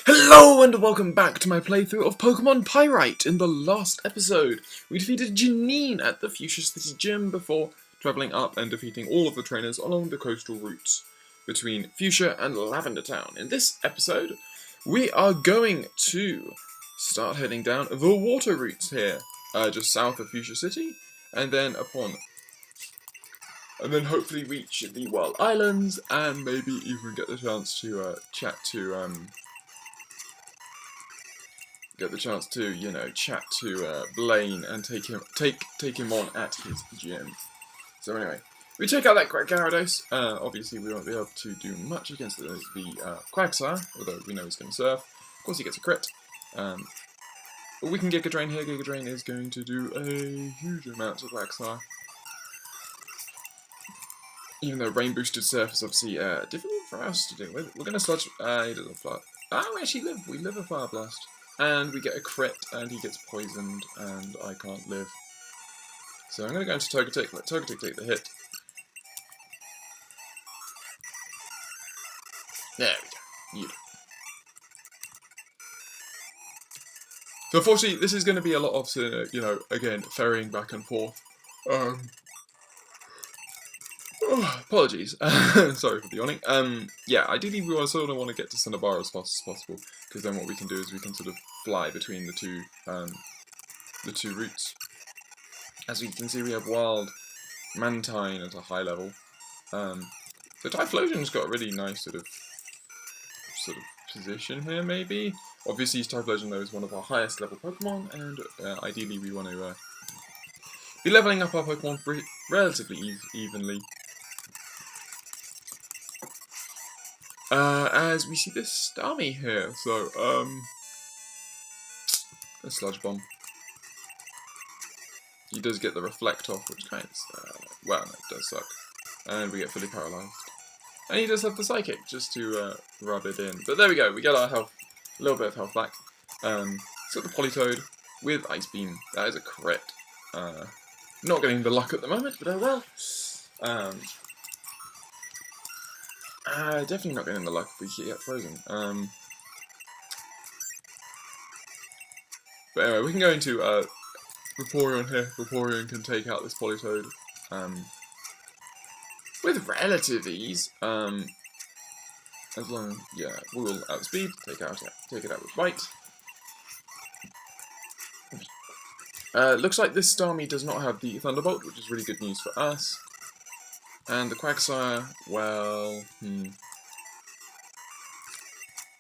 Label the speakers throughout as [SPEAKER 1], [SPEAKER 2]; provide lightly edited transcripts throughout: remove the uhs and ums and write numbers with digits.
[SPEAKER 1] Hello and welcome back to my playthrough of Pokemon Pyrite. In the last episode, we defeated Janine at the Fuchsia City Gym before travelling up and defeating all of the trainers along the coastal routes between Fuchsia and Lavender Town. In this episode, we are going to start heading down the water routes here, just south of Fuchsia City, and then hopefully reach the Wild Islands and maybe even get the chance to chat to Blaine and take him on at his gym. So anyway, we check out that Gyarados. Obviously we won't be able to do much against the Quagsire, although we know he's going to surf. Of course he gets a crit. But we can Giga Drain here. Giga Drain is going to do a huge amount of Quagsire. Even though Rain Boosted Surf is obviously difficult for us to do with. We're going to Sludge. He doesn't fly. We actually live. We live a Fire Blast. And we get a crit, and he gets poisoned, and I can't live. So I'm going to go into Togetic, let Togetic take the hit. There we go. So unfortunately, this is going to be a lot of, again, ferrying back and forth. Apologies. Sorry for the yawning. Yeah, ideally we sort of want to get to Cinnabar as fast as possible, because then what we can do is we can sort of fly between the two routes. As you can see, we have Wild Mantine at a high level. So Typhlosion's got a really nice sort of position here, maybe. Obviously, Typhlosion though is one of our highest level Pokemon, and ideally we want to be leveling up our Pokemon relatively evenly. As we see this Starmie here, so, a Sludge Bomb. He does get the Reflect off, which kind of, well, no, it does suck. And we get fully paralysed. And he does have the Psychic, just to, rub it in. But there we go, we get our health, a little bit of health back. He's got the Politoed with Ice Beam. That is a crit. Not getting the luck at the moment, but oh well. Definitely not getting the luck if we get frozen. But anyway, we can go into Vaporeon here. Vaporeon can take out this Politoed with relative ease. As long, yeah, we will outspeed, take it out with Bite. Looks like this Starmie does not have the Thunderbolt, which is really good news for us. And the Quagsire, well, we'll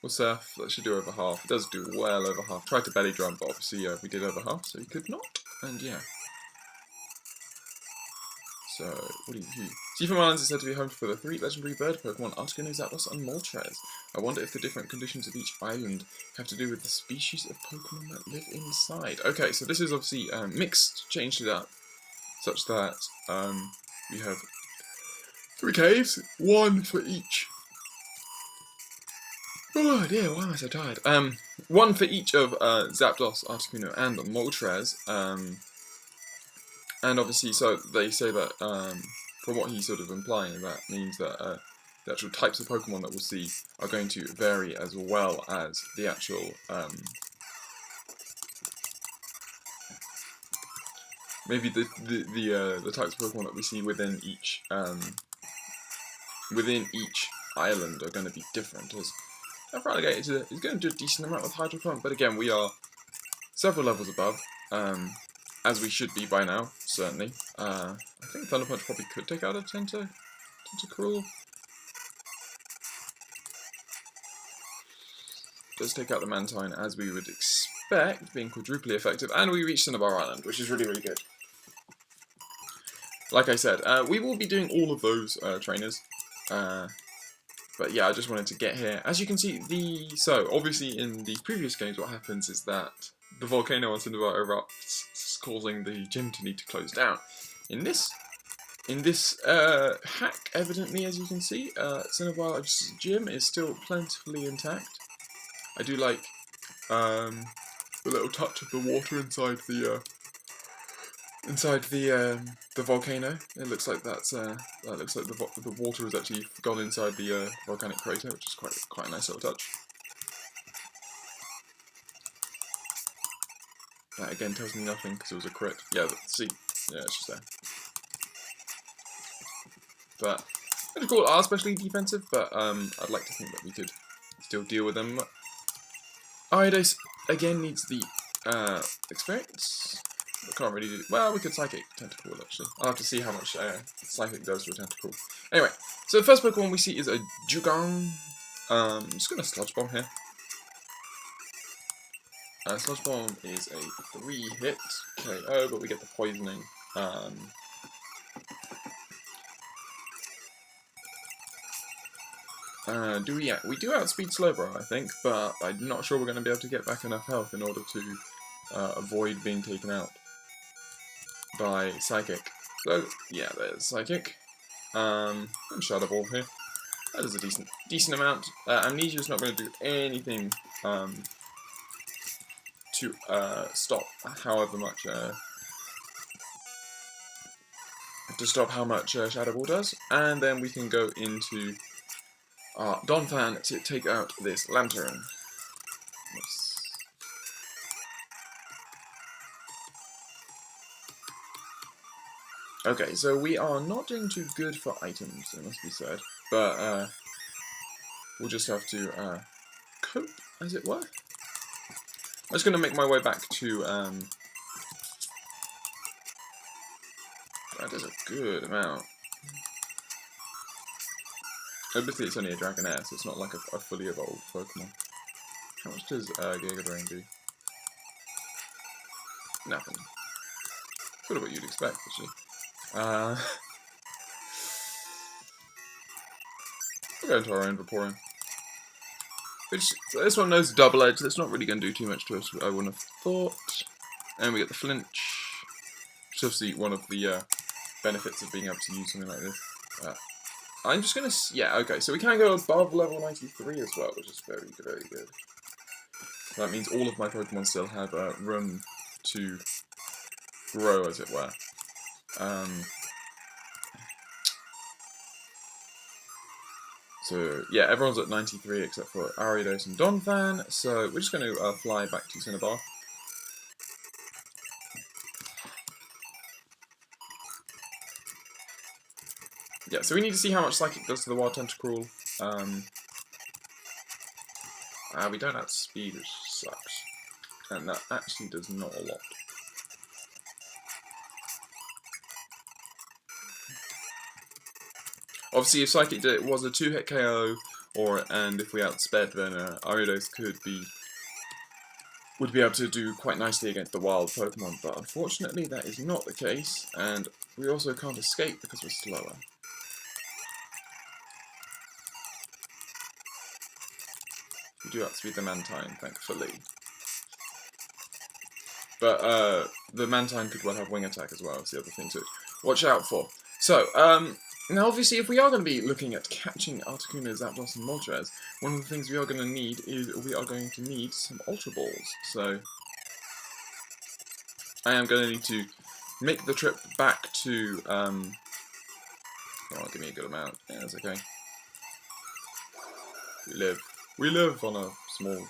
[SPEAKER 1] surf. That should do over half. It does do well over half. Tried to belly drum, but obviously we did over half, so he could not. And yeah. So, what do you do? Seafoam Islands is said to be home for the 3 legendary bird Pokemon, Articuno, Zapdos, and Moltres. I wonder if the different conditions of each island have to do with the species of Pokemon that live inside. Okay, so this is obviously mixed, changed it up, such that we have 3 caves, 1 for each. Oh dear, why am I so tired? 1 for each of Zapdos, Articuno, and Moltres. And obviously, so they say that, from what he's sort of implying, that means that the actual types of Pokemon that we'll see are going to vary, as well as the actual, maybe the types of Pokemon that we see within each island are going to be different. As Alligator is going to do a decent amount with Hydro Pump, but again, we are several levels above, as we should be by now, certainly. I think Thunder Punch probably could take out a Tentacruel. Does take out the Mantine, as we would expect, being quadruply effective, and we reach Cinnabar Island, which is really, really good. Like I said, we will be doing all of those trainers, but yeah, I just wanted to get here. As you can see, so obviously in the previous games, what happens is that the volcano on Cinnabar erupts, causing the gym to need to close down. In this hack, evidently, as you can see, Cinnabar's gym is still plentifully intact. I do like the little touch of the water inside the volcano. It looks like that looks like the water has actually gone inside the volcanic crater, which is quite a nice little touch. That again tells me nothing because it was a crit. Yeah, see, yeah, it's just there. But it's cool, are especially defensive, but I'd like to think that we could still deal with them. Ariados again needs the experience. We can't really do. Well, we could Psychic Tentacle actually. I'll have to see how much Psychic does to a Tentacle. Anyway, so the first Pokemon we see is a Jugang. I'm just gonna Sludge Bomb here. Sludge Bomb is a 3-hit KO, but we get the poisoning. We do outspeed Slowbro, I think, but I'm not sure we're going to be able to get back enough health in order to avoid being taken out by Psychic. So, yeah, there's Psychic. And Shadow Ball here. That is a decent amount. Amnesia is not going to do anything to stop however much how much Shadow Ball does, and then we can go into Donphan to take out this Lantern. Oops. Okay, so we are not doing too good for items, it must be said, but we'll just have to cope, as it were. I'm just going to make my way back to that is a good amount. Obviously it's only a Dragonair, so it's not like a fully evolved Pokemon. How much does Giga Drain do? Nothing. Sort of what you'd expect, actually. We'll go into our own Vaporeon. So this one knows Double Edge, that's not really going to do too much to us, I wouldn't have thought. And we get the Flinch, which is obviously one of the benefits of being able to use something like this. I'm just going to... Yeah, okay, so we can go above level 93 as well, which is very, very good. So that means all of my Pokemon still have room to grow, as it were. So, yeah, everyone's at 93 except for Ariados and Donphan, so we're just going to fly back to Cinnabar. Yeah, so we need to see how much Psychic does to the Wild Tentacruel. We don't have speed, which sucks. And that actually does not a lot. Obviously, if Psychic was a 2-hit KO, and if we outsped, then Ariados would be able to do quite nicely against the wild Pokemon. But unfortunately, that is not the case, and we also can't escape because we're slower. We do outspeed the Mantine, thankfully. But the Mantine could well have Wing Attack as well, that's the other thing to watch out for. So, now obviously if we are going to be looking at catching Articuno, Zapdos and Moltres, one of the things we are going to need is some Ultra Balls. So, I am going to need to make the trip back to, oh, give me a good amount, yeah, that's okay. We live on a small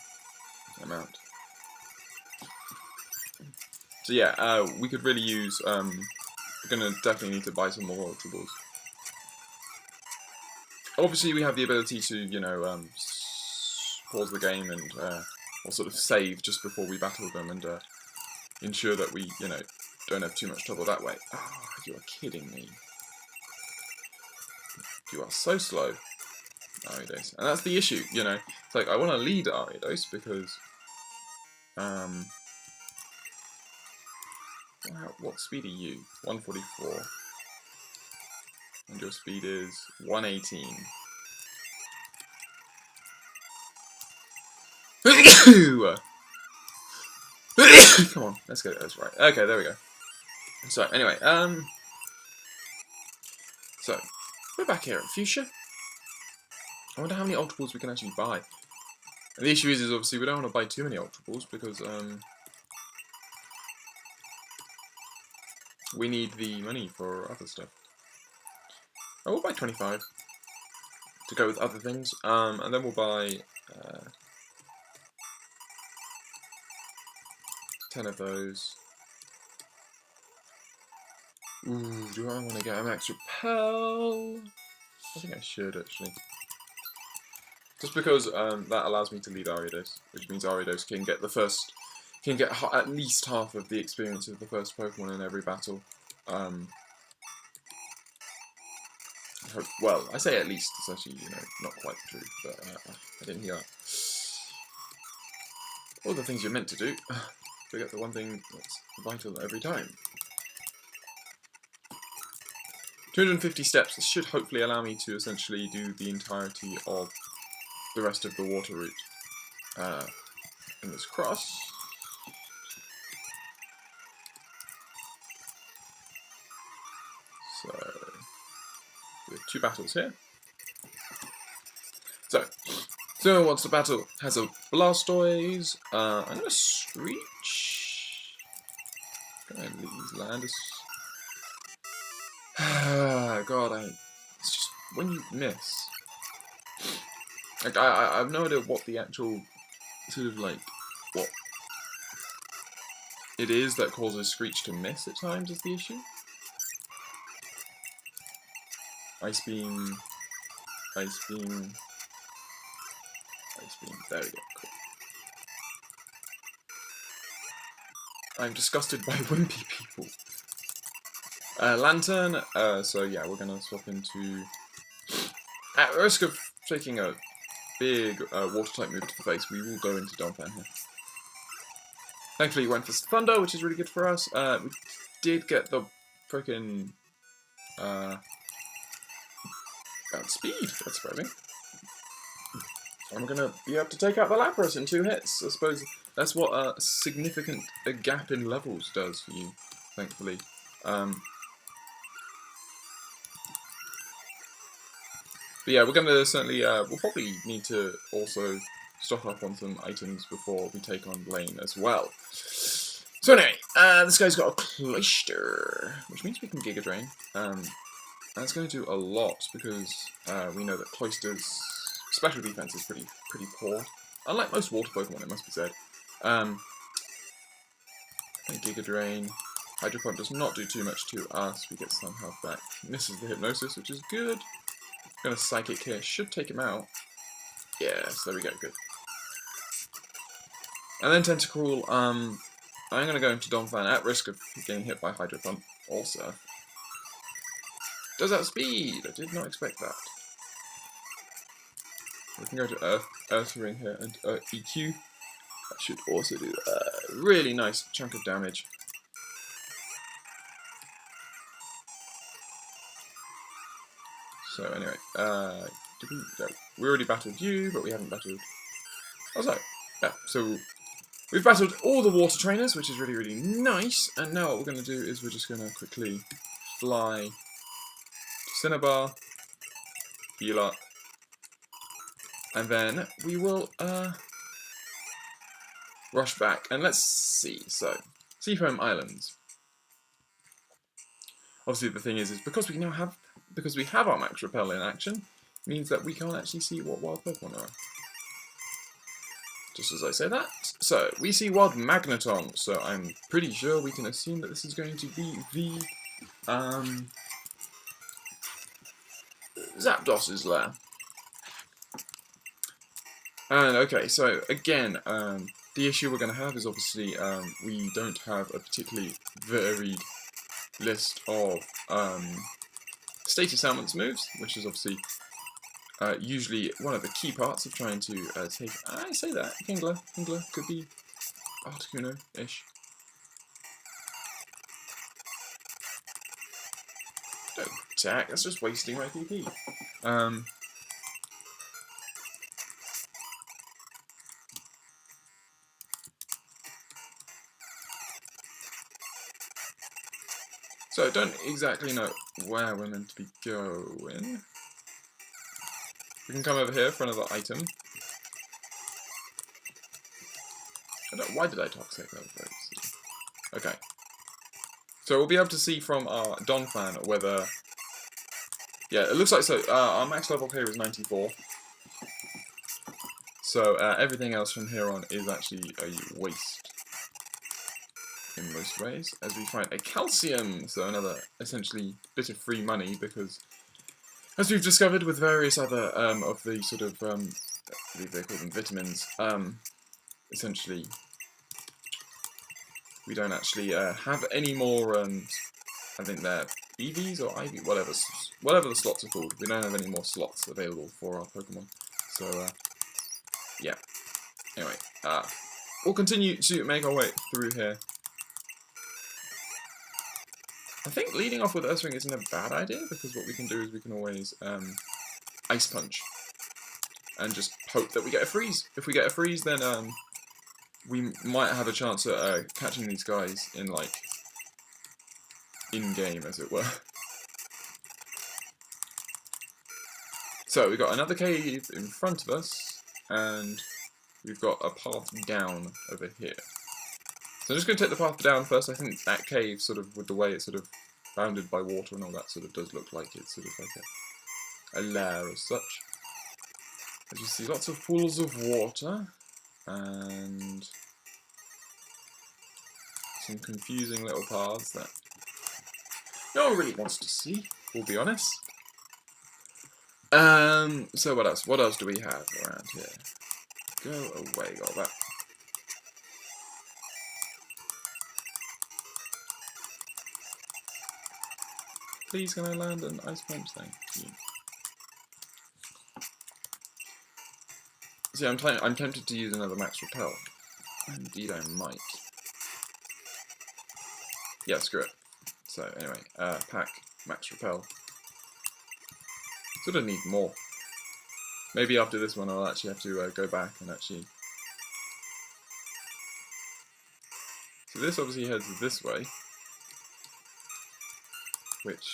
[SPEAKER 1] amount. So yeah, we could really use, we're gonna definitely need to buy some more Ultra Balls. Obviously we have the ability to, you know, pause the game and, or sort of save just before we battle them and, ensure that we, you know, don't have too much trouble that way. Oh, you are kidding me. You are so slow, Ariados. And that's the issue, you know. It's like, I want to lead Ariados because, what speed are you? 144. And your speed is 118. Come on, let's go. That's right. Okay, there we go. So, anyway, so, we're back here at Fuchsia. I wonder how many Ultra Balls we can actually buy. And the issue is obviously we don't want to buy too many Ultra Balls because, we need the money for other stuff. Oh, we'll buy 25 to go with other things, and then we'll buy 10 of those. Ooh, do I want to get a max repel? I think I should, actually. Just because that allows me to lead Ariados, which means Ariados can get at least half of the experience of the first Pokemon in every battle. Well, I say at least, it's actually, not quite true, but I didn't hear that. All the things you're meant to do, forget the one thing that's vital every time. 250 steps. This should hopefully allow me to essentially do the entirety of the rest of the water route. Fingers crossed. So, we have 2 battles here. So once the battle has a Blastoise, I'm gonna Screech. Go ahead and leave Landis. God, it's just when you miss. Like I have no idea what the actual sort of like what it is that causes Screech to miss at times is the issue. Ice Beam, Ice Beam, Ice Beam. There we go. Cool. I'm disgusted by wimpy people. Lantern. So yeah, we're gonna swap into. At risk of taking a big water type move to the face, we will go into Donphan here. Thankfully, he went for Thunder, which is really good for us. We did get the frickin' speed. That's surprising. I'm gonna be able to take out the Lapras in 2 hits. I suppose that's what a significant gap in levels does for you. Thankfully. But yeah, we're gonna certainly. We'll probably need to also stock up on some items before we take on Blaine as well. So anyway, this guy's got a Cloister, which means we can Giga Drain. That's going to do a lot because we know that Cloister's special defense is pretty poor. Unlike most water Pokemon, it must be said. Giga Drain. Hydro Pump does not do too much to us. We get some health back. Misses the Hypnosis, which is good. Gonna Psychic here. Should take him out. Yes, there we go. Good. And then Tentacruel. I'm gonna go into Donphan at risk of getting hit by Hydro Pump. Also. Does that speed? I did not expect that. We can go to Earth Ring here and EQ. That should also do a really nice chunk of damage. So anyway, we already battled you, but we haven't battled. Oh, sorry. Yeah. So we've battled all the water trainers, which is really nice. And now what we're going to do is we're just going to quickly fly to Cinnabar, heal up, and then we will rush back. And let's see. So Seafoam Islands. Obviously, the thing is because we have our Max Repel in action, means that we can't actually see what wild Pokemon are. Just as I say that. So, we see wild Magneton, so I'm pretty sure we can assume that this is going to be the Zapdos' lair. And okay, so again, the issue we're going to have is obviously we don't have a particularly varied list of status ailments moves, which is obviously usually one of the key parts of trying to take. I say that Kingler could be Articuno-ish. Don't attack. That's just wasting my PP. So I don't exactly know where we're meant to be going. We can come over here for another item. Why did I toxic that? Okay. So we'll be able to see from our Donphan whether... Yeah, it looks like so. Our max level here is 94. So everything else from here on is actually a waste. in most ways, as we find a calcium, so another essentially bit of free money, because as we've discovered with various other of the sort of, I believe they call them vitamins, essentially we don't actually have any more, I think they're EVs or IV, whatever the slots are called. We don't have any more slots available for our Pokemon. So, yeah. Anyway, we'll continue to make our way through here. I think leading off with Earth Ring isn't a bad idea, because what we can do is we can always Ice Punch and just hope that we get a freeze. If we get a freeze, then we might have a chance at catching these guys in, like, in-game, as it were. So we've got another cave in front of us, and we've got a path down over here. So I'm just going to take the path down first. I think that cave, sort of, with the way it's sort of bounded by water and all that, sort of does look like it's sort of like a lair as such. As you see, lots of pools of water, and some confusing little paths that no one really wants to see, we'll be honest. So what else? What else do we have around here? Go away, all that. Please, can I land an Ice Punch? Thank you. See, I'm tempted to use another Max Repel. Indeed, I might. Yeah, screw it. So anyway, pack Max Repel. Sort of need more. Maybe after this one, I'll actually have to go back and actually. So this obviously heads this way. Which,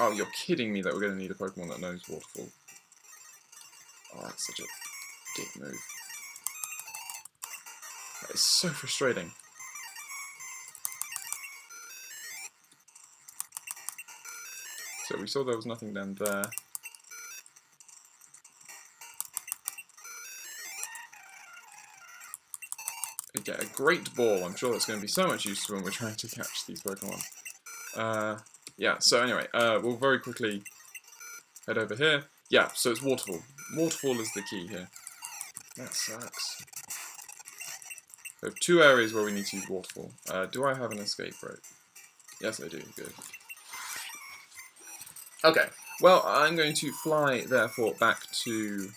[SPEAKER 1] oh, you're kidding me that we're going to need a Pokemon that knows Waterfall. Oh, that's such a dick move. That is so frustrating. So we saw there was nothing down there. We get a great ball. I'm sure that's going to be so much use when we're trying to catch these Pokemon. Yeah, so anyway, we'll very quickly head over here. Yeah, so it's Waterfall. Waterfall is the key here. That sucks. We have two areas where we need to use Waterfall. Do I have an escape rope? Yes, I do. Good. Okay, well, I'm going to fly, therefore, back to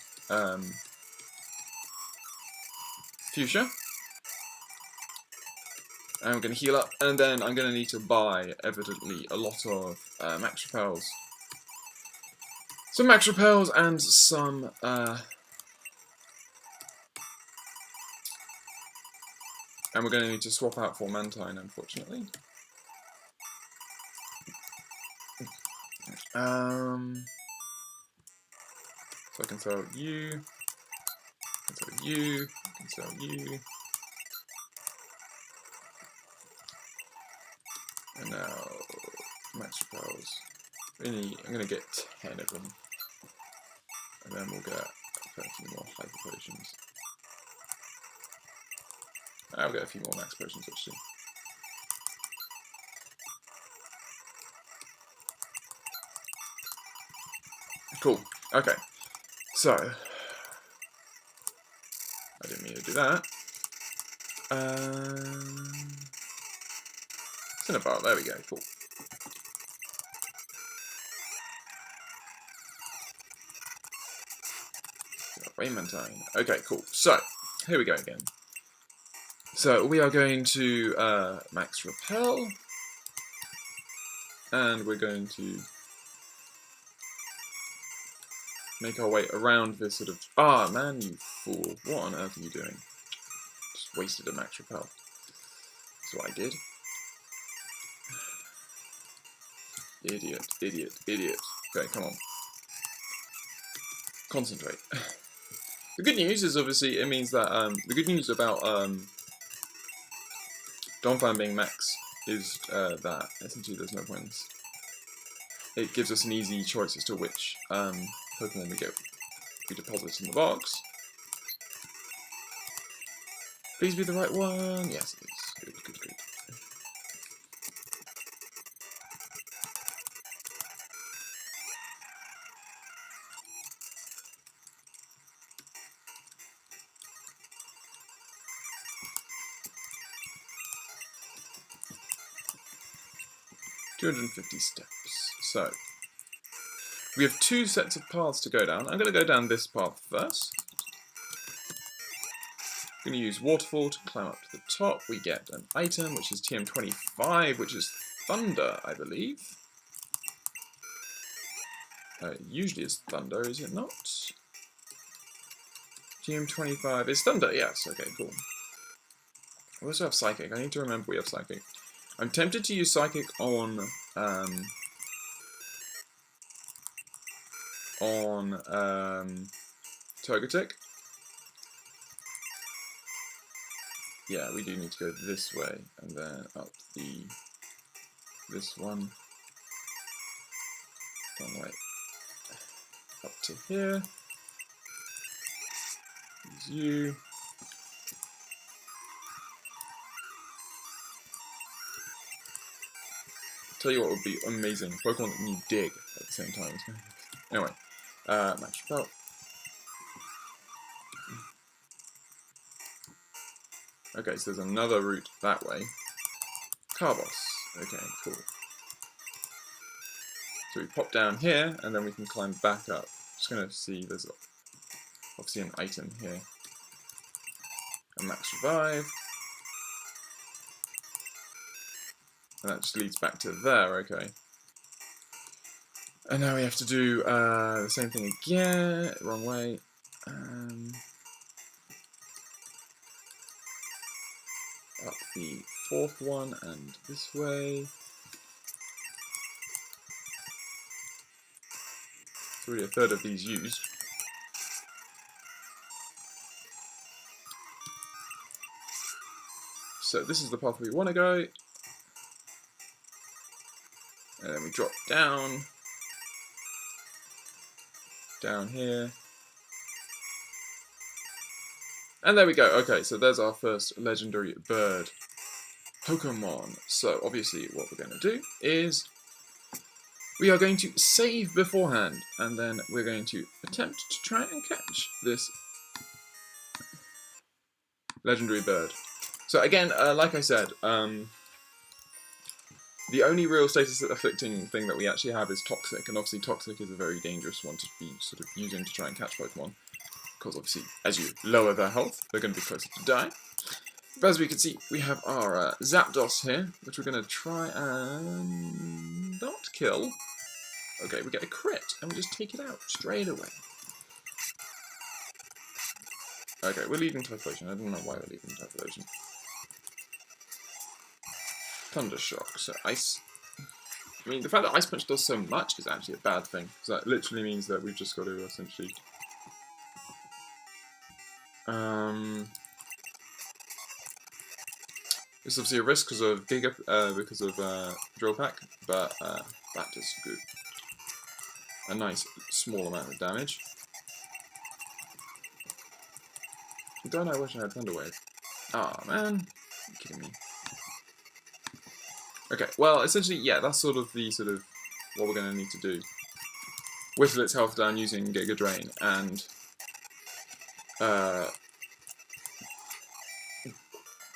[SPEAKER 1] Fuchsia. I'm going to heal up, and then I'm going to need to buy, evidently, a lot of Max Repels. Some Max Repels and some, and we're going to need to swap out for Mantine, unfortunately. So I can sell you, I can sell you, I can sell you. And now, Max Repels. Really, I'm going to get 10 of them. And then we'll get a few more Hyper Potions. I'll get a few more Max Potions, actually. Cool. Okay. So, I didn't mean to do that. Cinnabar, there we go, cool. Raymantine. Okay, cool. So, here we go again. So, we are going to Max Repel. And we're going to make our way around this sort of... Ah, man, you fool. What on earth are you doing? Just wasted a Max Repel. That's what I did. Idiot, idiot, idiot. Okay, come on. Concentrate. The good news is, obviously, it means that, the good news about, Donphan being max is, that, essentially, there's no points. It gives us an easy choice as to which, Pokemon we deposit in the box. Please be the right one. Yes, it is. Good, good, good. 250 steps. So, we have 2 sets of paths to go down. I'm going to go down this path first. I'm going to use Waterfall to climb up to the top. We get an item, which is TM25, which is Thunder, I believe. Usually it's Thunder, is it not? TM25 is Thunder, yes. Okay, cool. We also have Psychic. I need to remember we have Psychic. I'm tempted to use Psychic on Togetic. Yeah, we do need to go this way and then up this one. Wrong way. Up to here. Use you. Tell you what would be amazing. Pokemon that you dig at the same time. Anyway, match belt. Okay, so there's another route that way. Carbos. Okay, cool. So we pop down here, and then we can climb back up. Just gonna see, there's obviously an item here. A max revive. And that just leads back to there, okay. And now we have to do the same thing again. Wrong way. Up the 4th one and this way. It's already a third of these used. So this is the path we want to go. And then we drop down here. And there we go. Okay, so there's our first legendary bird Pokemon. So obviously what we're going to do is we are going to save beforehand, and then we're going to attempt to try and catch this legendary bird. So again, like I said, the only real status afflicting thing that we actually have is Toxic, and obviously Toxic is a very dangerous one to be sort of using to try and catch Pokemon, because obviously as you lower their health, they're going to be closer to die. But as we can see, we have our Zapdos here, which we're going to try and not kill. Okay, we get a crit, and we just take it out straight away. Okay, we're leaving Typhlosion. I don't know why we're leaving Typhlosion. Thundershock, so Ice. I mean, the fact that Ice Punch does so much is actually a bad thing. So that literally means that we've just got to essentially... It's obviously a risk because of Drill Pack, but that does good. A nice small amount of damage. Don't I wish I had Thunder Wave? Ah, man. You're kidding me. Okay, well, essentially, yeah, that's sort of what we're going to need to do. Whittle its health down using Giga Drain, and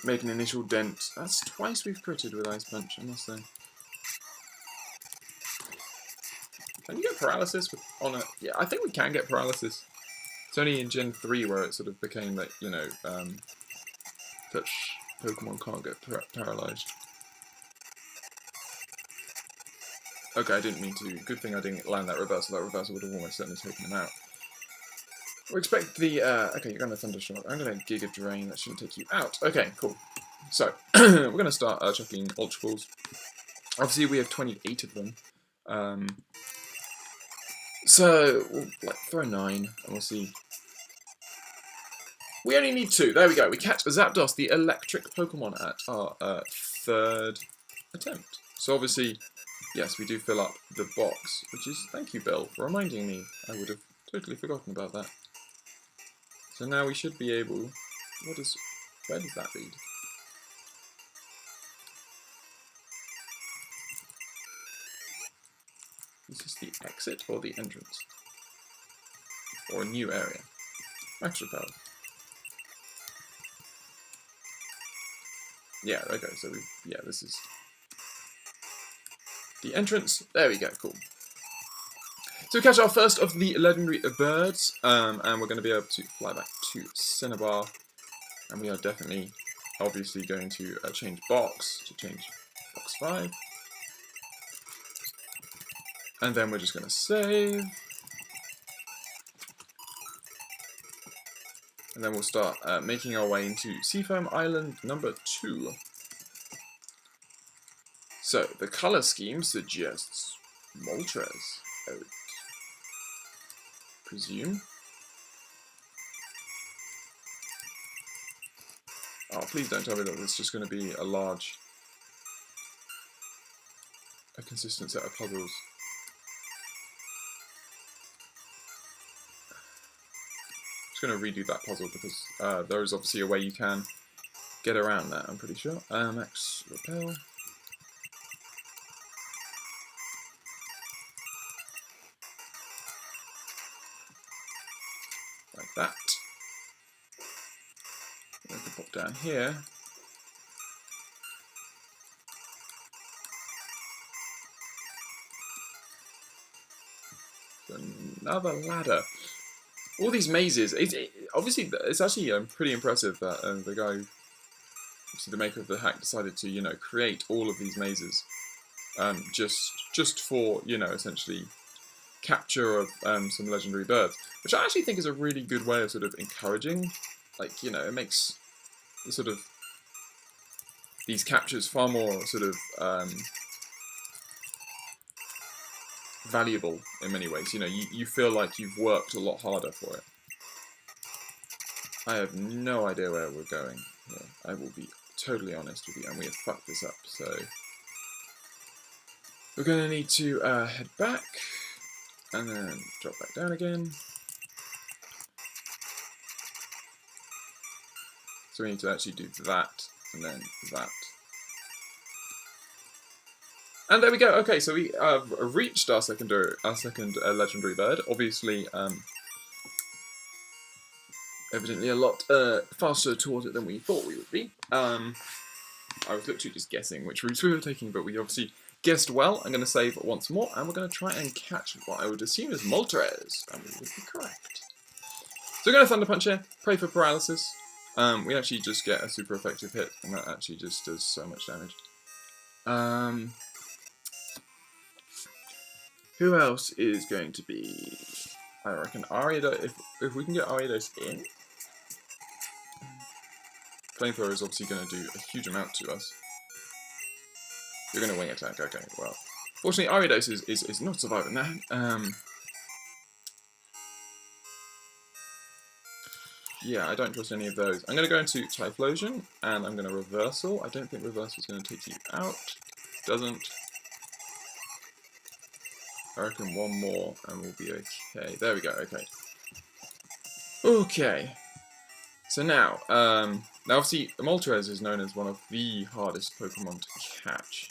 [SPEAKER 1] make an initial dent. That's twice we've critted with Ice Punch, I must say. Can you get paralysis on a... Yeah, I think we can get paralysis. It's only in Gen 3 where it sort of became that, you know, that Pokemon can't get paralysed. Okay, I didn't mean to. Good thing I didn't land that reversal. That reversal would have almost certainly taken him out. We expect the... okay, you're going to Thundershock. I'm going to Giga Drain. That shouldn't take you out. Okay, cool. So, we're going to start chucking Ultra Balls. Obviously, we have 28 of them. So, we'll throw 9, and we'll see. We only need 2. There we go. We catch Zapdos, the electric Pokemon, at our 3rd attempt. So, obviously... Yes, we do fill up the box, which is... Thank you, Bill, for reminding me. I would have totally forgotten about that. So now we should be able... Where does that lead? Is this the exit or the entrance? Or a new area? Max Repel. Yeah, okay, so we... Yeah, this is... the entrance. There we go, cool. So we catch our first of the legendary birds, and we're going to be able to fly back to Cinnabar, and we are definitely, obviously, going to change box, to change box 5. And then we're just going to save. And then we'll start making our way into Seafoam Island number 2. So, the colour scheme suggests Moltres, I would presume. Oh, please don't tell me that it's just going to be a consistent set of puzzles. I'm just going to redo that puzzle because there is obviously a way you can get around that, I'm pretty sure. Max repel. Like that. We can pop down here. Another ladder. All these mazes. Obviously, it's actually pretty impressive that the guy, obviously the maker of the hack, decided to, you know, create all of these mazes, just for, you know, essentially capture of some legendary birds, which I actually think is a really good way of sort of encouraging, like, you know, it makes the sort of these captures far more sort of valuable in many ways. You know, you feel like you've worked a lot harder for it. I have no idea where we're going here. I will be totally honest with you, and we have fucked this up, so we're going to need to head back and then drop back down again. So we need to actually do that and then that. And there we go. Okay, so we have reached our second legendary bird. Obviously, evidently a lot faster towards it than we thought we would be. I was literally just guessing which routes we were taking, but we obviously guessed well. I'm going to save once more, and we're going to try and catch what I would assume is Moltres, and we would be correct. So we're going to Thunder Punch here, pray for paralysis. We actually just get a super effective hit, and that actually just does so much damage. Who else is going to be? I reckon Ariados. If we can get Ariados in, Flamethrower is obviously going to do a huge amount to us. You're going to wing attack, okay, well. Fortunately, Ariados is not surviving that. Yeah, I don't trust any of those. I'm going to go into Typhlosion, and I'm going to Reversal. I don't think Reversal is going to take you out. Doesn't. I reckon one more, and we'll be okay. There we go, okay. Okay. So now, obviously, Moltres is known as one of the hardest Pokemon to catch.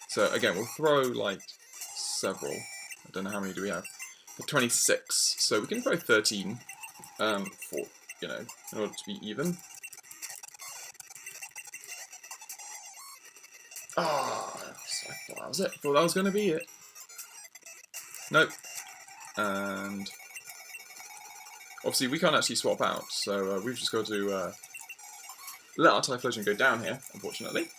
[SPEAKER 1] So again, we'll throw like several. I don't know how many do we have. 26. So we can throw 13 for, you know, in order to be even. Ah, I thought that was it. Thought that was going to be it. Nope. And obviously we can't actually swap out, so we've just got to let our Typhlosion go down here, unfortunately.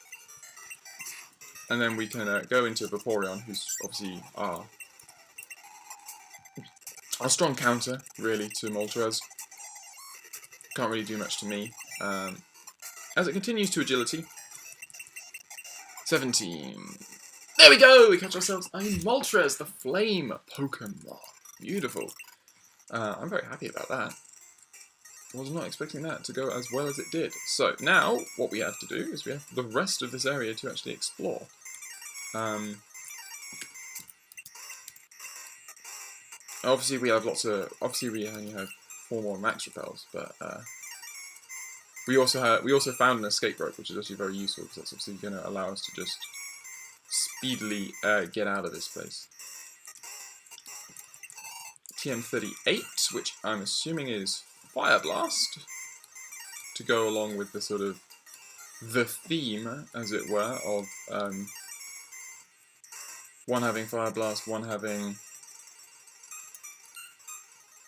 [SPEAKER 1] And then we can go into Vaporeon, who's obviously our strong counter, really, to Moltres. Can't really do much to me. As it continues to Agility. 17. There we go! We catch ourselves a Moltres, the Flame Pokemon. Beautiful. I'm very happy about that. I was not expecting that to go as well as it did. So, now, what we have to do is we have the rest of this area to actually explore. Obviously we have lots of... Obviously we only have 4 more max repels, but we also found an escape rope, which is actually very useful, because that's obviously going to allow us to just speedily get out of this place. TM38, which I'm assuming is Fire Blast, to go along with the sort of the theme, as it were, of One having Fire Blast, one having...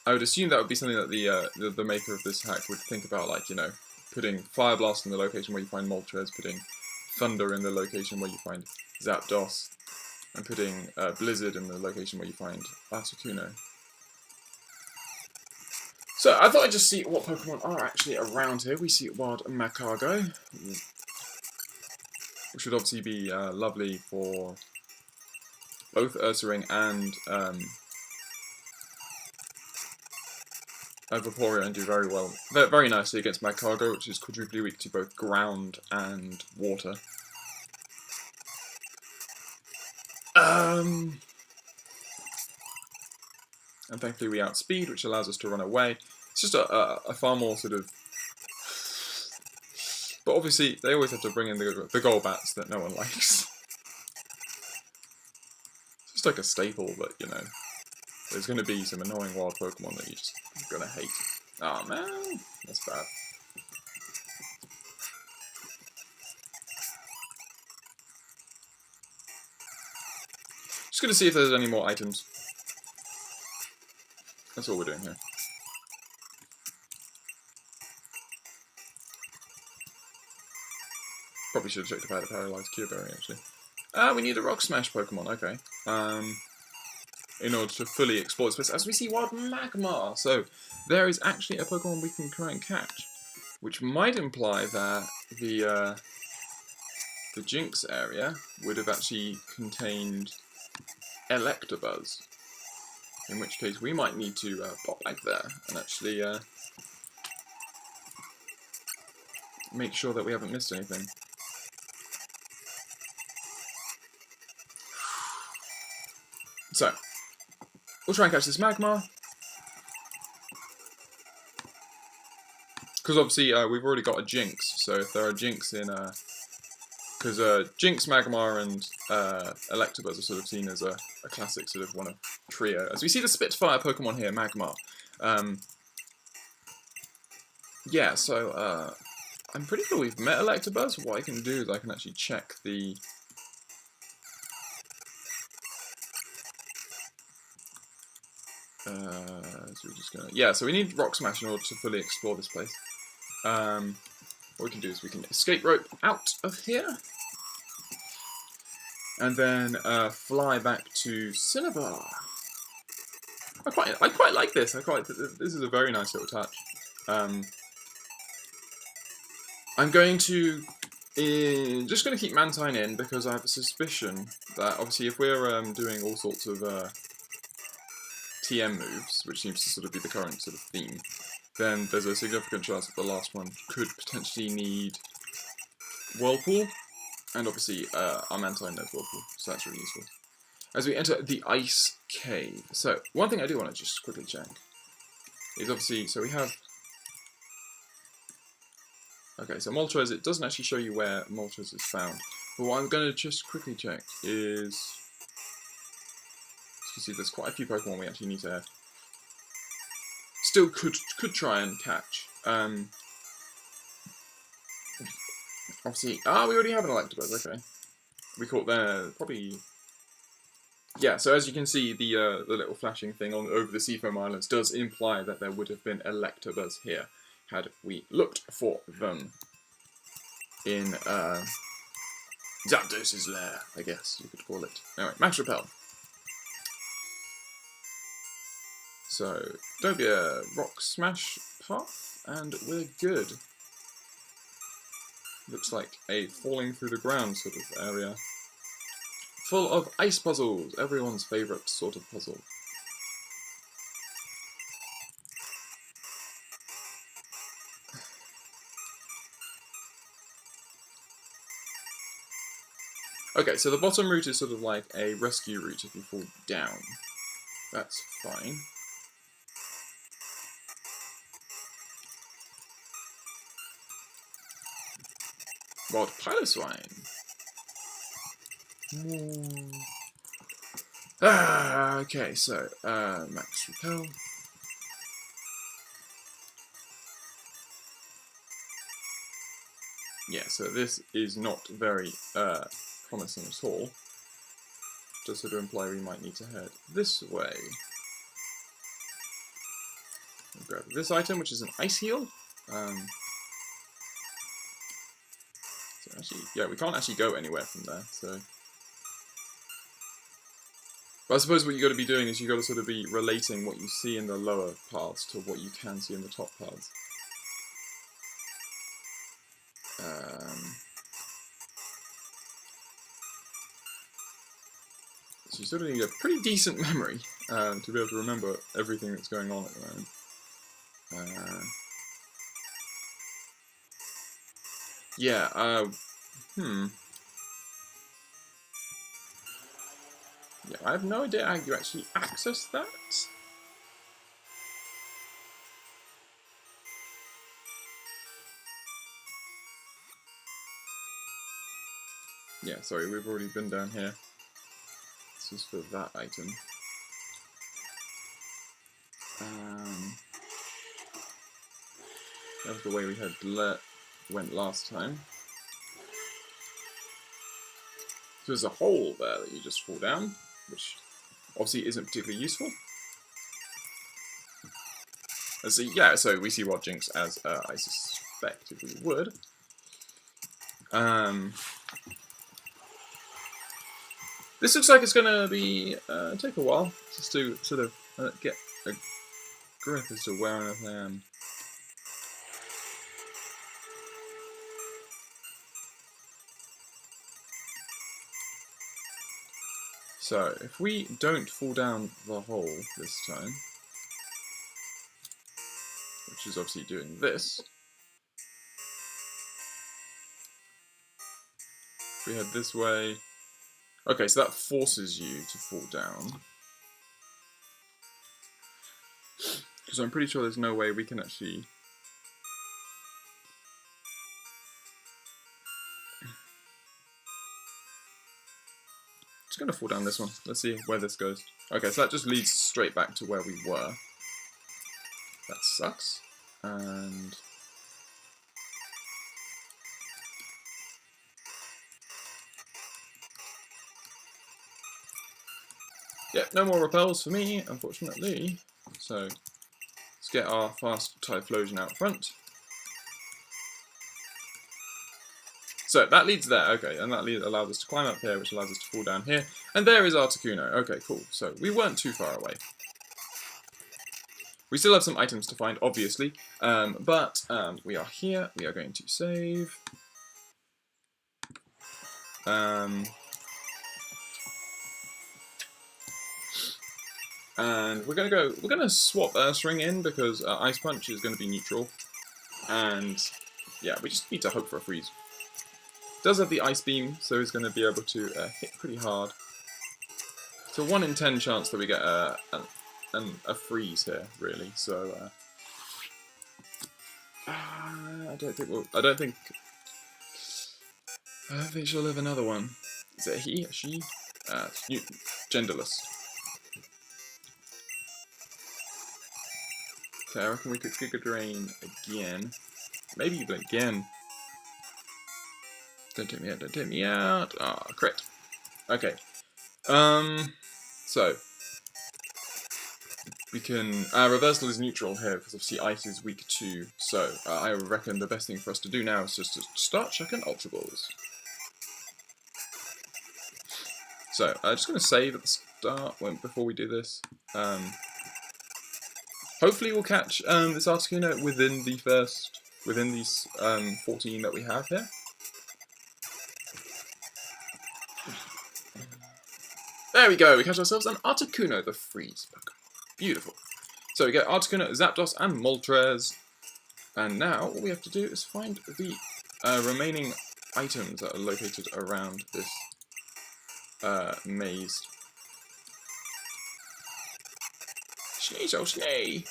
[SPEAKER 1] I would assume that would be something that the maker of this hack would think about, like, you know, putting Fire Blast in the location where you find Moltres, putting Thunder in the location where you find Zapdos, and putting Blizzard in the location where you find Articuno. So I thought I'd just see what Pokemon are actually around here. We see Wild Macargo, which would obviously be lovely for both Ursaring and Vaporeon, and do very well, very nicely against Magcargo, which is quadruply weak to both ground and water. And thankfully we outspeed, which allows us to run away. It's just a far more sort of... But obviously, they always have to bring in the Golbats that no one likes. It's just like a staple, but, you know, there's going to be some annoying wild Pokemon that you're just going to hate. Oh man, that's bad. Just going to see if there's any more items. That's all we're doing here. Probably should have checked if I had a Paralyzed Cure Berry, actually. We need a Rock Smash Pokemon, okay. In order to fully explore this place, as we see Wild Magmar. So, there is actually a Pokemon we can try and catch, which might imply that the Jinx area would have actually contained Electabuzz. In which case, we might need to pop back there and actually make sure that we haven't missed anything. So, we'll try and catch this Magmar. Because obviously we've already got a Jinx, so if there are Jinx in... Because Jinx, Magmar, and Electabuzz are sort of seen as a classic sort of one of trio. As we see the Spitfire Pokemon here, Magmar. Yeah, so I'm pretty sure we've met Electabuzz. What I can do is I can actually check the... so we're just gonna... Yeah, so we need Rock Smash in order to fully explore this place. What we can do is we can escape rope out of here. And then fly back to Cinnabar. I quite like this. This is a very nice little touch. I'm going to just going to keep Mantine in because I have a suspicion that obviously if we're doing all sorts of TM moves, which seems to sort of be the current sort of theme, then there's a significant chance that the last one could potentially need Whirlpool. And obviously, our Mantine knows Whirlpool, so that's really useful. As we enter the Ice Cave. So, one thing I do want to just quickly check is obviously, so we have... Okay, so Moltres, it doesn't actually show you where Moltres is found. But what I'm going to just quickly check is... You can see there's quite a few Pokemon we actually need to still could try and catch. Obviously, we already have an Electabuzz, okay. We caught there, probably... Yeah, so as you can see, the little flashing thing over the Seafoam Islands does imply that there would have been Electabuzz here, had we looked for them in Zapdos' lair, I guess you could call it. Anyway, Max Repel. So, don't be a Rock Smash path, and we're good. Looks like a falling through the ground sort of area. Full of ice puzzles, everyone's favourite sort of puzzle. Okay, so the bottom route is sort of like a rescue route if you fall down. That's fine. Wild Piloswine. Okay, so, Max Repel. Yeah, so this is not very promising at all. does sort of imply we might need to head this way. We'll grab this item, which is an ice heal. So actually, yeah, we can't actually go anywhere from there. So, but I suppose what you got to be doing is you got to sort of be relating what you see in the lower paths to what you can see in the top paths. So you sort of need a pretty decent memory to be able to remember everything that's going on at the moment. Yeah, yeah, I have no idea how you actually access that. Yeah, sorry, we've already been down here. This is for that item. That was the way we had went last time. So there's a hole there that you just fall down, which obviously isn't particularly useful. So yeah, so we see Rod Jinx as I suspected we would. This looks like it's gonna be take a while just to sort of get a grip as to where on earth I am. So, if we don't fall down the hole this time, which is obviously doing this, if we head this way, okay, so that forces you to fall down. Because I'm pretty sure there's no way we can actually... Just gonna fall down this one. Let's see where this goes. Okay, so that just leads straight back to where we were. That sucks. And... Yep, no more repels for me, unfortunately. So, let's get our fast Typhlosion out front. So that leads there, okay, and that allows us to climb up here, which allows us to fall down here. And there is Articuno. Okay, cool. So we weren't too far away. We still have some items to find, obviously, but we are here. We are going to save. And we're gonna swap Ring in because Ice Punch is gonna be neutral. And yeah, we just need to hope for a freeze. Does have the Ice Beam, so he's going to be able to hit pretty hard. It's a 1 in 10 chance that we get a freeze here, really. So I don't think she'll live another one. Is it a he? A she? Genderless. Okay, I reckon we could Giga Drain again. Maybe even again. Don't take me out, don't take me out. Ah, crit. Okay. So. We can... reversal is neutral here, because obviously Ice is weak too. So, I reckon the best thing for us to do now is just to start checking Ultra Balls. So, I'm just going to save at the start before we do this. Hopefully we'll catch this Articuno within these 14 that we have here. There we go, we catch ourselves an Articuno, the freeze Pokemon. Beautiful. So we get Articuno, Zapdos, and Moltres. And now all we have to do is find the remaining items that are located around this maze. Sneeze, oh snee!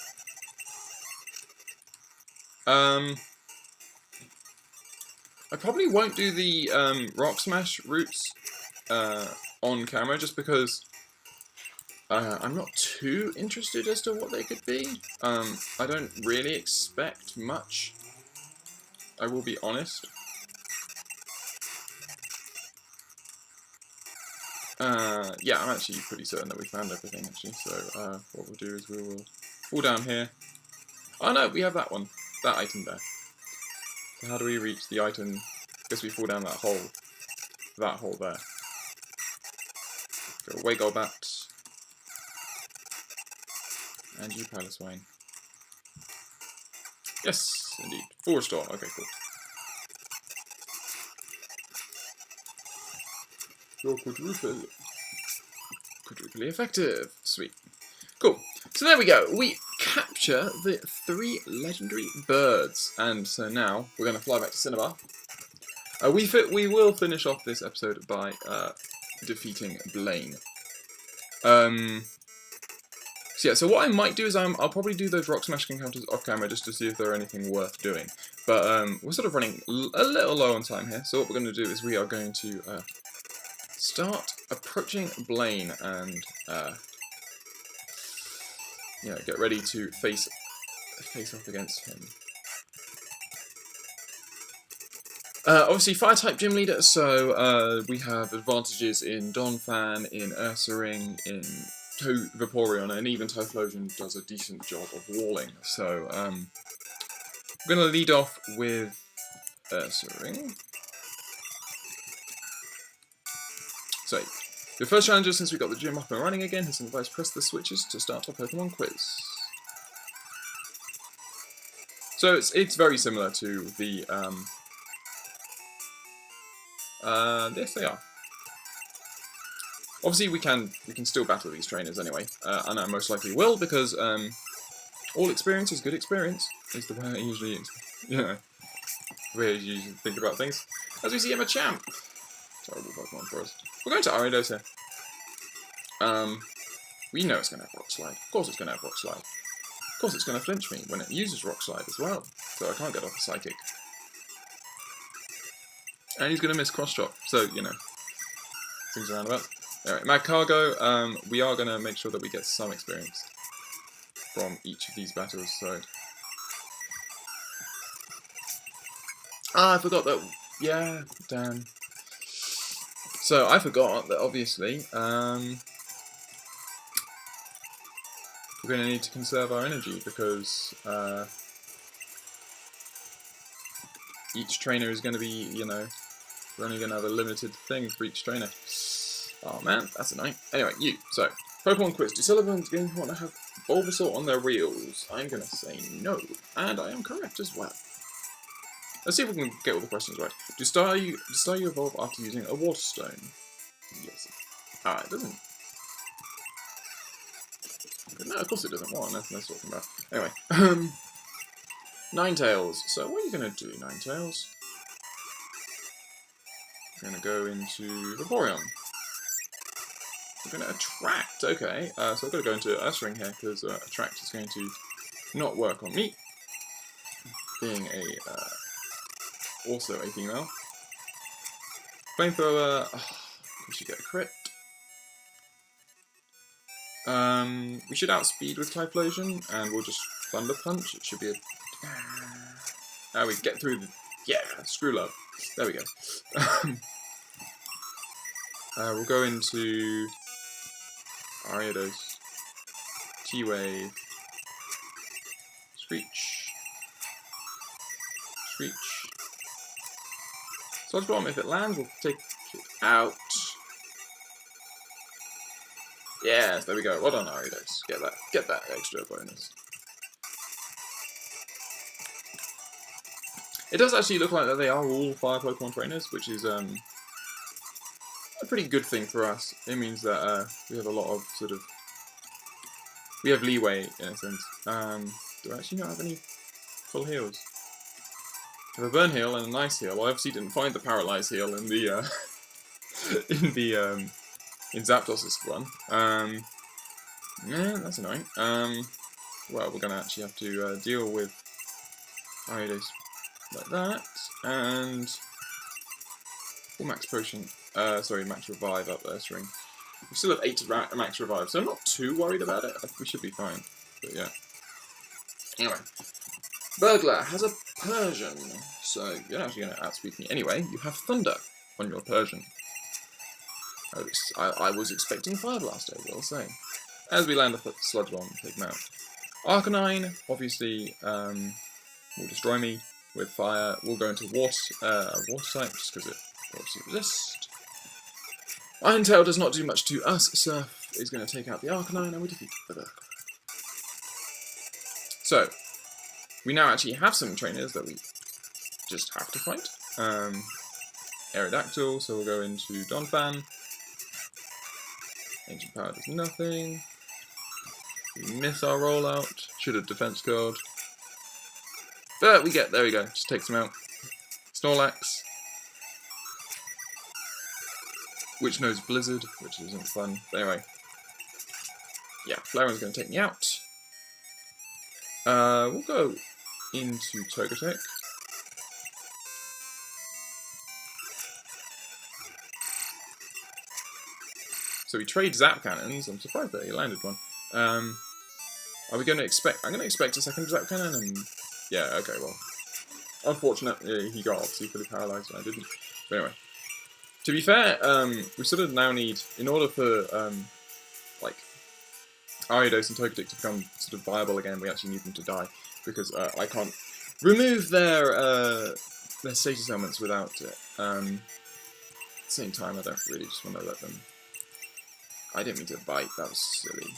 [SPEAKER 1] I probably won't do the Rock Smash routes on camera just because I'm not too interested as to what they could be. I don't really expect much, I will be honest. Yeah, I'm actually pretty certain that we found everything, actually. So, what we'll do is we will fall down here. Oh no, we have that one. That item there. So how do we reach the item? I guess we fall down that hole. That hole there. Go away, Golbat. And you, Piloswine. Yes, indeed. Full restore. Okay, cool. You're quadruply effective. Sweet. Cool. So there we go. We capture the 3 legendary birds. And so now we're going to fly back to Cinnabar. We will finish off this episode by defeating Blaine. So yeah, so what I might do is I'll probably do those rock smash encounters off camera just to see if they're anything worth doing. But we're sort of running a little low on time here, so what we're going to do is we are going to start approaching Blaine and get ready to face off against him. Obviously, Fire-type Gym Leader, so we have advantages in Donphan, in Ursaring, in Vaporeon, and even Typhlosion does a decent job of walling. So, I'm going to lead off with Ursaring. So, the first challenger since we got the gym up and running again has advised press the switches to start our Pokemon quiz. So, it's very similar to the, yes, they are. Obviously, we can still battle these trainers anyway, and I most likely will because all experience is good experience. Is the way I usually, the way I usually think about things. As we see, I'm a champ. Terrible Pokemon for us. We're going to Ariados here. We know it's going to have Rock Slide. Of course, it's going to have Rock Slide. Of course, it's going to flinch me when it uses Rock Slide as well, so I can't get off a Psychic. And he's going to miss Cross Chop, so things around about. Anyway, Magcargo, we are going to make sure that we get some experience from each of these battles, so... I forgot that... Yeah, damn. So, I forgot that, obviously, we're going to need to conserve our energy, because, each trainer is going to be, we're only going to have a limited thing for each trainer. Oh man, that's annoying. Anyway, so, Pokemon quiz. Do Sullivan's game want to have Bulbasaur on their reels? I'm going to say no, and I am correct as well. Let's see if we can get all the questions right. Do Staryu evolve after using a Water Stone? Yes. Ah, it doesn't. No, of course it doesn't. What on earth am I talking about? Anyway, Ninetales. So, what are you going to do, Ninetales? We're going to go into Vaporeon. We're going to Attract, okay. So I've got to go into Ursaring here, because Attract is going to not work on me, being also a female. Flamethrower, we should get a crit. We should outspeed with Typhlosion, and we'll just Thunder Punch. It should be a... we get through the... Yeah, screw love. There we go. We'll go into... Ariados, T-Wave, Screech, Sludge Bomb, if it lands, we'll take it out. Yes, there we go. Well done, Ariados. Get that extra bonus. It does actually look like that they are all fire Pokemon trainers, which is a pretty good thing for us. It means that we have a lot of we have leeway in a sense. Do I actually not have any full heals? I have a burn heal and a nice heal. I obviously didn't find the paralyzed heal in the in Zapdos' one. Yeah, that's annoying. Well, we're gonna actually have to deal with Ariados like that, and Max Potion. Sorry, Max Revive up there, string. We still have 8 Max Revive, so I'm not too worried about it. We should be fine. But yeah. Anyway. Burglar has a Persian. So you're actually going to outspeed me anyway. You have Thunder on your Persian. I was expecting Fire Blast, I will say. As we land the Sludge Bomb, take him out. Arcanine, obviously, will destroy me with fire. We'll go into water type, just because it obviously resists. Iron Tail does not do much to us. Surf is going to take out the Arcanine, and we defeat the Arcanine. So, we now actually have some trainers that we just have to fight. Aerodactyl, so we'll go into Donphan. Ancient Power does nothing. We miss our rollout. Should have defense card. But we get, there we go, just takes him out. Snorlax. Which knows Blizzard, which isn't fun. But anyway. Yeah, Flareon's going to take me out. We'll go into Togetic. So we trade Zap Cannons. I'm surprised that he landed one. Are we going to expect... I'm going to expect a second Zap Cannon, and... Yeah, okay, well... Unfortunately, he got obviously fully paralysed, and I didn't. But anyway. To be fair, we sort of now need... In order for, like... Ariados and Togetic to become sort of viable again, we actually need them to die. Because I can't remove their status elements without it. At the same time, I don't really just want to let them... I didn't mean to bite, that was silly.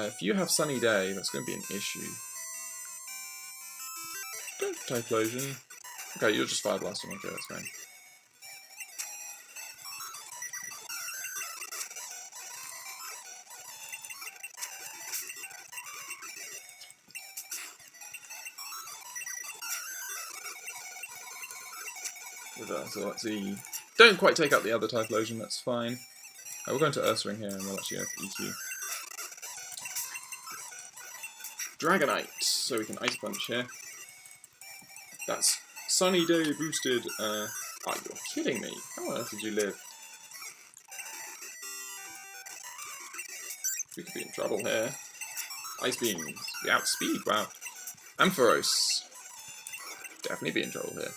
[SPEAKER 1] If you have Sunny Day, that's going to be an issue. Typhlosion. Okay, you're just Fire Blasting, okay, that's fine. So let's see. Don't quite take out the other Typhlosion, that's fine. We're going to Earth Swing here and we'll actually eat you. Dragonite, so we can Ice Punch here. That's Sunny Day boosted. Oh, you're kidding me. How on earth did you live? We could be in trouble here. Ice Beams, we outspeed, wow. Ampharos. Definitely be in trouble here.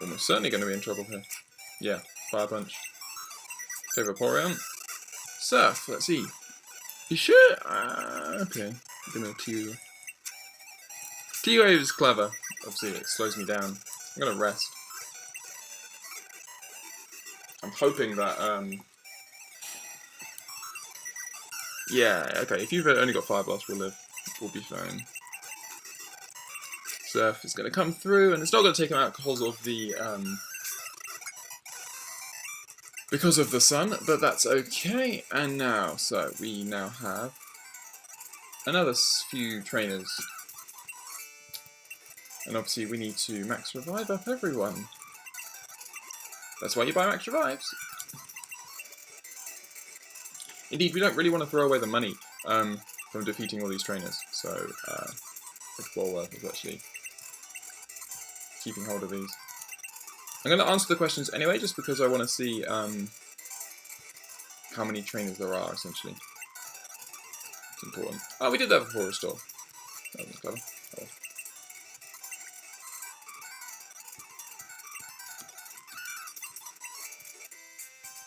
[SPEAKER 1] Almost certainly going to be in trouble here. Yeah, Fire Punch. Okay, Vaporeon. Surf, let's see. You sure? Okay. I'm going to T-Wave. T-Wave is clever. Obviously, it slows me down. I'm going to rest. I'm hoping that, yeah, okay, if you've only got Fire Blast, we'll live. We'll be fine. Surf is going to come through, and it's not going to take him out because of the sun, but that's okay. And now, so we now have another few trainers, and obviously we need to max revive up everyone. That's why you buy max revives. Indeed, we don't really want to throw away the money from defeating all these trainers, so it's well worth it actually keeping hold of these. I'm going to answer the questions anyway, just because I want to see how many trainers there are, essentially. It's important. Oh, we did that before restore. That was clever. Oh.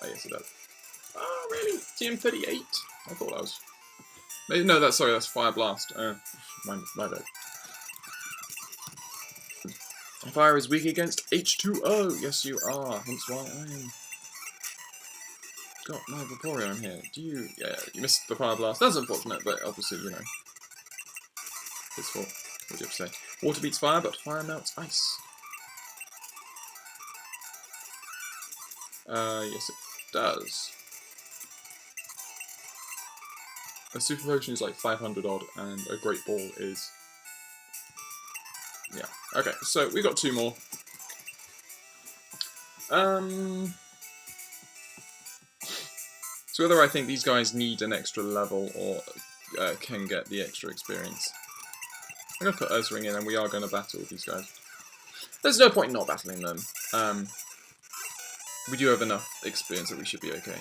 [SPEAKER 1] Oh, yes, it does. Oh, really? TM38? I thought that was... No, that's Fire Blast. My bad. Fire is weak against H2O. Yes, you are. Hence why I got my Vaporeon here. Yeah, you missed the Fire Blast. That's unfortunate, but obviously, you know, his fault. What do you have to say? Water beats fire, but fire melts ice. Yes, it does. A Super Potion is like 500 odd, and a Great Ball is... Yeah. Okay, so we got two more. So whether I think these guys need an extra level or can get the extra experience. I'm going to put Ursaring in, and we are going to battle with these guys. There's no point in not battling them. We do have enough experience that we should be okay.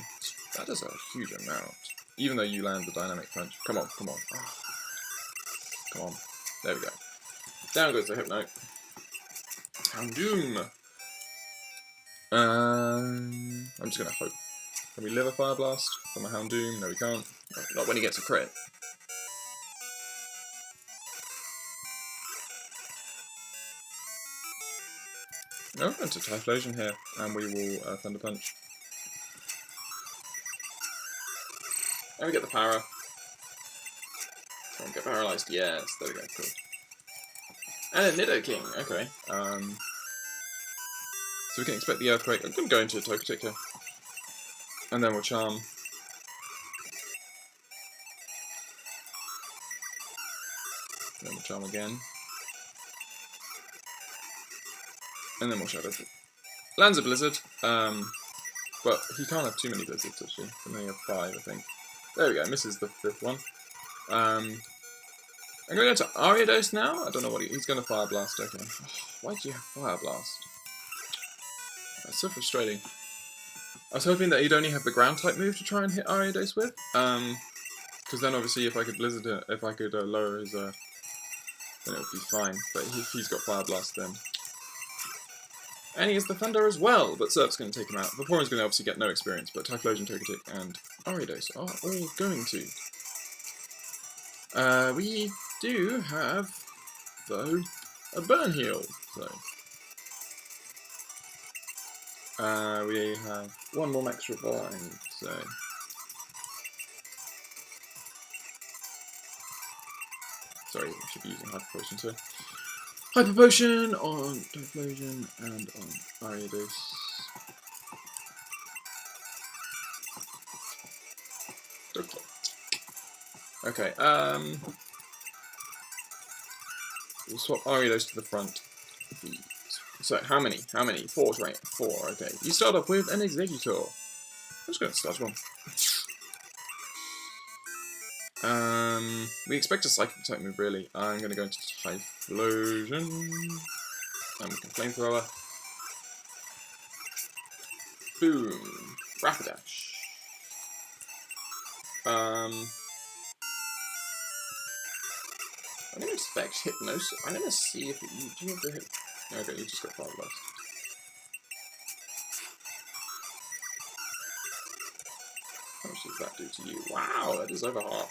[SPEAKER 1] That does a huge amount. Even though you land the dynamic punch. Come on, come on. Oh. Come on. There we go. Down goes the Hypno. Houndoom! I'm just gonna hope. Can we live a Fire Blast from a Houndoom? No, we can't. Not when he gets a crit. No, into Typhlosion here, and we will Thunder Punch. And we get the Para. Come on, get paralysed. Yes, there we go, cool. And a Nidoking, okay. So we can expect the Earthquake. I'm going to go into a Togetic here. And then we'll Charm. And then we'll Charm again. And then we'll Shadow. Lands a Blizzard, but he can't have too many Blizzards actually. He can only have 5, I think. There we go, misses the 5th one. I'm going to go to Ariados now. I don't know what he's going to Fire Blast. Okay. Oh, why do you have Fire Blast? That's so frustrating. I was hoping that he'd only have the Ground type move to try and hit Ariados with. Because then obviously if I could Blizzard it, if I could lower his, then it would be fine. But if he's got Fire Blast then. And he has the Thunder as well, but Surf's going to take him out. Vaporeon's going to obviously get no experience, but Typhlosion, Togetic, and Ariados are all going to. We do have, though, a Burn Heal. So we have one more Max Revive, so... Sorry, I should be using Hyper Potion, so... Hyper Potion on Typhlosion and on Ariados. Okay, we'll swap Ariados to the front. So, how many? How many? 4, right? 4, okay. You start off with an Executor. I'm just going to start one. We expect a Psychic type move, really. I'm going to go into Typhlosion. And we can Flamethrower. Boom. Rapidash. I'm going to expect Hypnosis. I'm going to see if do you have the hit? Okay, you just got Fire Blast. How much does that do to you? Wow, that is over half.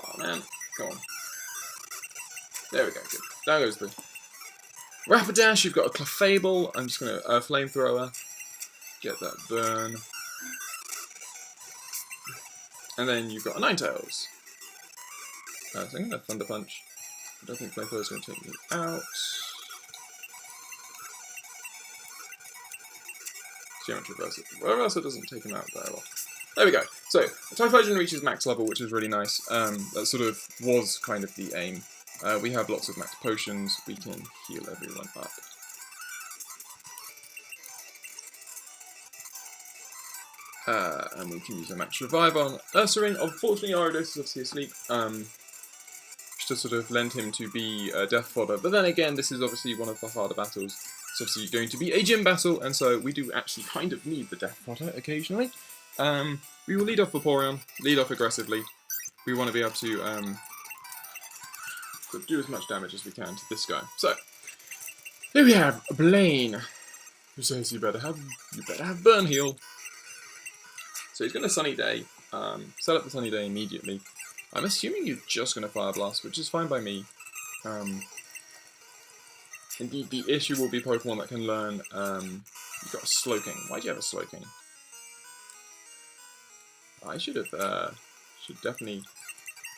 [SPEAKER 1] Oh man, come on. There we go, good. There goes the Rapidash. You've got a Clefable. I'm just going to Flamethrower. Get that burn. And then you've got a Ninetales. So I'm going to Thunder Punch. I don't think Flamethrower's going to take me out. See how much Reversal. Reversal doesn't take him out very well. There we go. So, Typhlosion reaches max level, which is really nice. That sort of was kind of the aim. We have lots of max potions. We can heal everyone up. And we can use a max revive on Ursaring. Unfortunately, Ariados is obviously asleep. To sort of lend him to be death fodder. But then again, this is obviously one of the harder battles. It's obviously going to be a gym battle, and so we do actually kind of need the death fodder occasionally. We will lead off Vaporeon, lead off aggressively. We want to be able to do as much damage as we can to this guy. So, here we have Blaine, who says you better have Burn Heal. So he's going to Sunny Day, set up the Sunny Day immediately. I'm assuming you're just going to Fire Blast, which is fine by me. Indeed, the issue will be Pokemon that can learn. You've got a Slowking. Why do you have a Slowking? I should definitely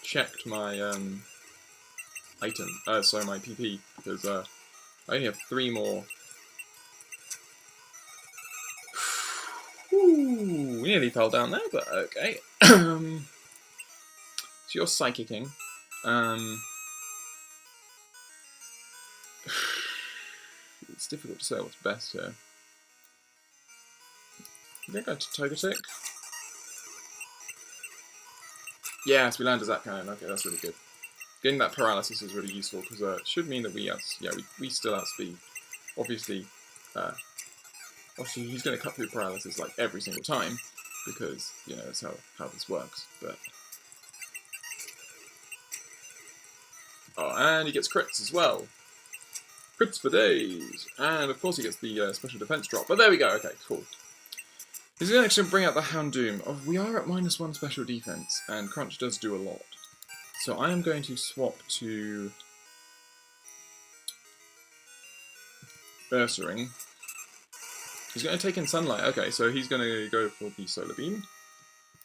[SPEAKER 1] checked my sorry, my PP, because I only have 3 more. Ooh, we nearly fell down there, but okay. So you're Psychicking. It's difficult to say what's best here. I'm going to go to Togetic. Yes, we landed that cannon. Okay, that's really good. Getting that paralysis is really useful because it should mean that we still outspeed. Obviously, Obviously, he's going to cut through paralysis like every single time, because, you know, that's how this works, but... Oh, and he gets crits as well. Crits for days. And, of course, he gets the special defense drop. But there we go, okay, cool. He's going to actually bring out the Houndoom. Oh, we are at -1 special defense, and Crunch does do a lot. So I am going to swap to... Ursaring. He's going to take in Sunlight. Okay, so he's going to go for the Solar Beam.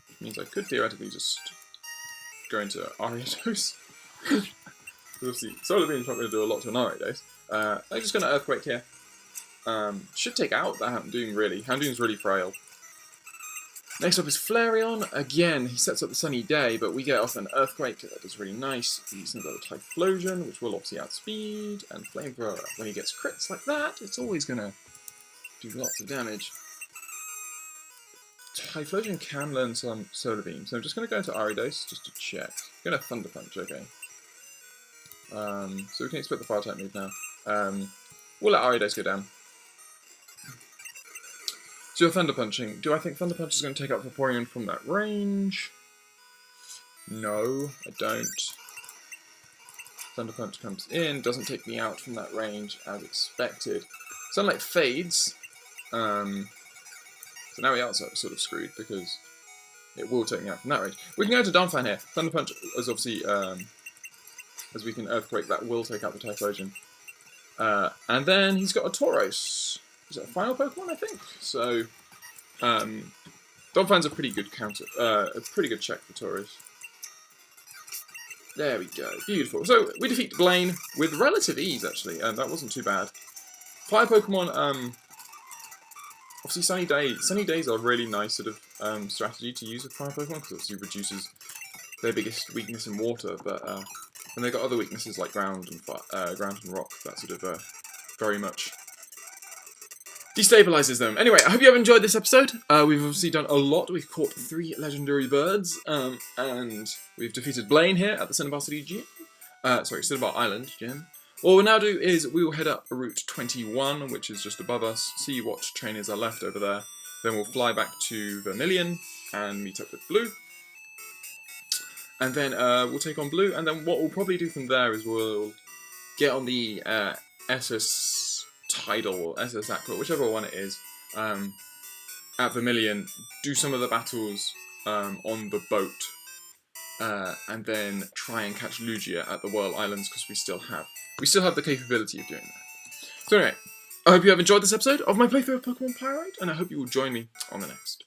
[SPEAKER 1] Which means I could theoretically just go into Ariados. Obviously, Solar Beam's not going to do a lot to an Ariados. I'm just going to Earthquake here. Should take out the Houndoom, really. Houndoom's really frail. Next up is Flareon. Again, he sets up the Sunny Day, but we get off an Earthquake. That is really nice. He's got a Typhlosion, which will obviously outspeed, and Flamethrower. When he gets crits like that, it's always going to do lots of damage. Typhlosion can learn some Solar Beam, so I'm just going to go into Ariados just to check. I'm going to Thunder Punch, okay. So we can expect the Fire type move now. We'll let Ariados go down. So you're Thunder Punching. Do I think Thunder Punch is going to take out Vaporeon from that range? No, I don't. Thunder Punch comes in, doesn't take me out from that range as expected. Sunlight fades. So now we are sort of screwed because it will take me out from that range. We can go to Donphan here. Thunder Punch is obviously, as we can Earthquake, that will take out the Typhlosion. And then he's got a Tauros. Is it a final Pokemon, I think? So, Donphan's a pretty good counter, a pretty good check for Tauros. There we go, beautiful. So, we defeat Blaine with relative ease, actually, and that wasn't too bad. Fire Pokemon, obviously Sunny Days. Sunny Days are a really nice sort of strategy to use with Fire Pokemon, because obviously reduces their biggest weakness in water, but when they've got other weaknesses like ground and rock, that sort of very much destabilizes them. Anyway, I hope you have enjoyed this episode. We've obviously done a lot. We've caught 3 legendary birds, and we've defeated Blaine here at the Cinnabar City Gym. Cinnabar Island Gym. What we'll now do is we will head up Route 21, which is just above us, see what trainers are left over there. Then we'll fly back to Vermilion and meet up with Blue. And then we'll take on Blue, and then what we'll probably do from there is we'll get on the SS Tidal or SS Aqua, whichever one it is, at Vermilion, do some of the battles on the boat, and then try and catch Lugia at the Whirl Islands, because we still have the capability of doing that. So anyway, I hope you have enjoyed this episode of my playthrough of Pokemon Pyrite, and I hope you will join me on the next.